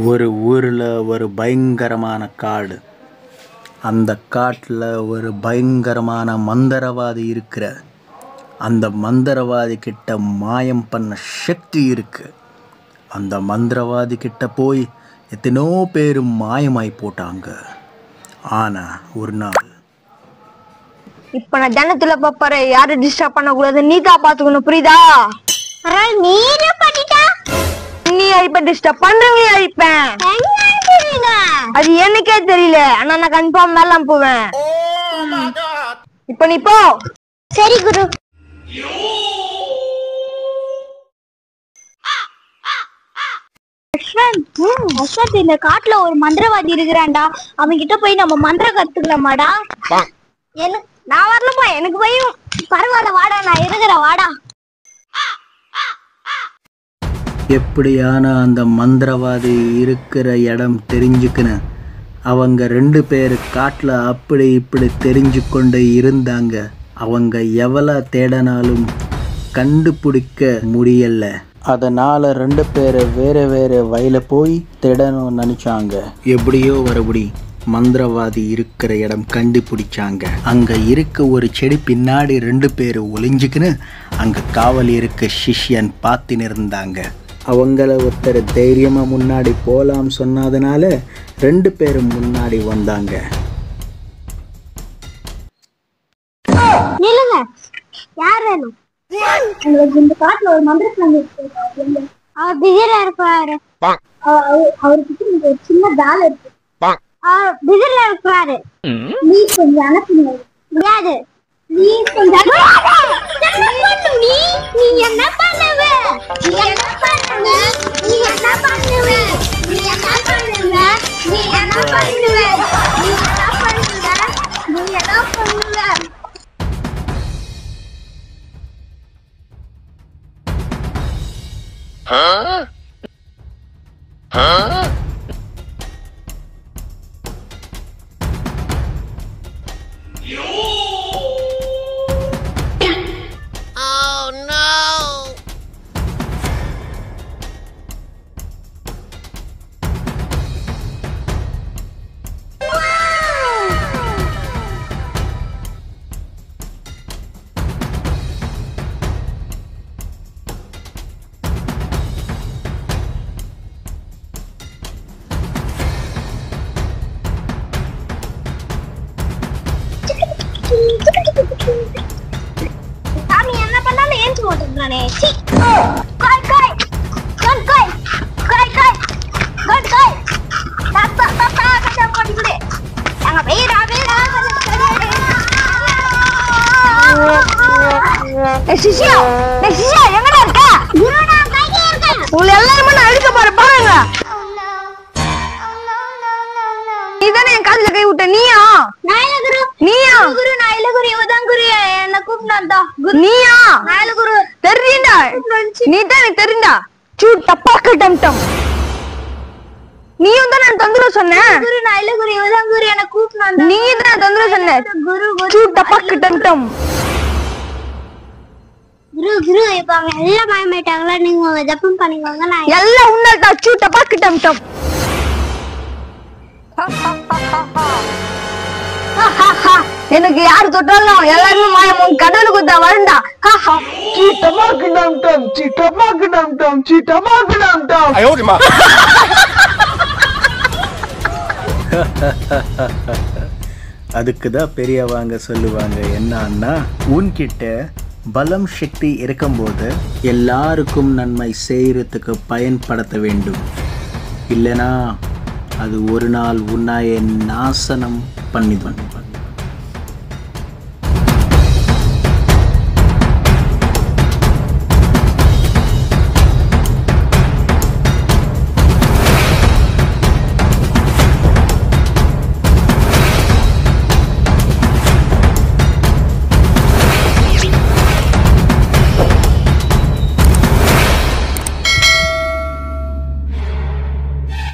ஒரு ஊரில் ஒரு பயங்கரமான காடு. அந்த காட்டில் ஒரு பயங்கரமான மந்திரவாதி இருக்கிற. அந்த மந்திரவாதி கிட்ட மாயம் பண்ண சக்தி இருக்கு. அந்த மந்திரவாதி கிட்ட போய் எத்தனோ பேர் மாயமாய் போட்டாங்க. ஆனா ஒரு நாள், இப்ப நான் ஜன்னத்துல பாப்பாரு, யாரும் டிஸ்டர்ப் பண்ண கூடாது, நீ தான் பாத்துக்கணும், புரியுதா? நீ இப்ப டிஸ்டர்ப் பண்றீங்க. அது எனக்கே தெரியல, ஆனா நான் கன்ஃபார்ம் மேல போவேன். இப்ப நீ போ. சரி குரு. அஸ்வத், இந்த காட்டுல ஒரு மந்திரவாதி இருக்கிறான்டா. அவன் கிட்ட போய் நம்ம மந்திரம் கத்துக்கலாமாடா? நான் வரலப்பா, எனக்கு பயம். பரவாயில்ல, வாடா, நான் இருக்கிறேன், வாடா. எப்படியான அந்த மந்திரவாதி இருக்கிற இடம் தெரிஞ்சுக்கணும். அவங்க 2 பேர் காட்டில் அப்படி இப்படி தெரிஞ்சு கொண்டு இருந்தாங்க. அவங்க எவ்வளோ தேடினாலும் கண்டுபிடிக்க முடியல. அதனால் 2 பேர் வேறு வேறு வயலில் போய் தேடணும்னு நினச்சாங்க. எப்படியோ வரபடி மந்திரவாதி இருக்கிற இடம் கண்டுபிடிச்சாங்க. அங்கே இருக்க ஒரு செடி பின்னாடி 2 பேர் ஒளிஞ்சுக்குன்னு அங்கே காவல் இருக்க சிஷ்யன் பார்த்துன்னு இருந்தாங்க. அவங்கள ஒருத்தர் தைரியமாக முன்னாடி போகலாம் சொன்னதுனால 2 பேரும் முன்னாடி வந்தாங்க. நில்லுங்க, யார் வேணும்? இந்த காட்டுல ஒரு மந்திரவாதி அவர் பிஸியா இருப்பாரு. அவர்கிட்ட ஒரு சின்ன தாள் இருக்கு. பிஸியா இருக்கிறாரு. நீ கொஞ்சம் அனுப்புங்க. முடியாது. நீ கொஞ்சம் நீ என்ன பண்ணுவ? நீ என்ன பண்ணுவ? நீ என்ன பண்ணுவ? நீ என்ன பண்ணுவ? நீ என்ன பண்ணுவ? நீ என்ன பண்ணுவ? நீ என்ன பண்ணுவ? சாமி என்ன பண்ணாலும் ஏஞ்சி போட்டுறானே. காய் காய் காய் காய் காய் காய் காய் காய் தாத்தா தாத்தா கட்ட போடி குடு. அங்க வேறா வேறா. சிஷ்யா, சிஷ்யா எங்கடா இருக்க? குரு, நான் கையில இருக்கேன். உங்களை எல்லாரும் நான் அடிக்க போறேன், பாருங்க. நீதானே என் காதுல கை விட்ட? நீயா? நான் இல்ல குரு. நீயா? குரு, நான் இல்ல குரு. இவதான் குரு என்ன கூப்பிட்டான்டா. நீயா? நான் இல்ல குரு. தெரியுண்டா, நீ தான் எனக்கு தெரியுண்டா. சூ டப்பாக்கு டம் டம். நீயும் தான் நான் தொந்தரவு சொன்ன. குரு, நான் இல்ல குரு. இவதான் குரு என்ன கூப்பிட்டான்டா. நீ தான் தொந்தரவு சொன்ன. குரு சூ டப்பாக்கு டம் டம். குரு குரு, இப்ப அவங்க எல்லாம் பயமாயிட்டாங்களா? நீங்க ஜப்பம் பண்ணிக்கோங்க. நான் எல்லாம் உன்னால்டா. சூ டப்பாக்கு டம் டம். எனக்கு யாரு தொட்டாலும் எல்லாருமே மாயமும் கடலுக்கு தான் வரண்டா. அதுக்குதான் பெரியவங்க சொல்லுவாங்க என்னன்னா, உன்கிட்ட பலம் சக்தி இருக்கும்போது எல்லாருக்கும் நன்மை செய்யறதுக்கு பயன்படுத்த வேண்டும். இல்லைனா அது ஒரு நாள் உன்னையே நாசனம் பண்ணிடும்.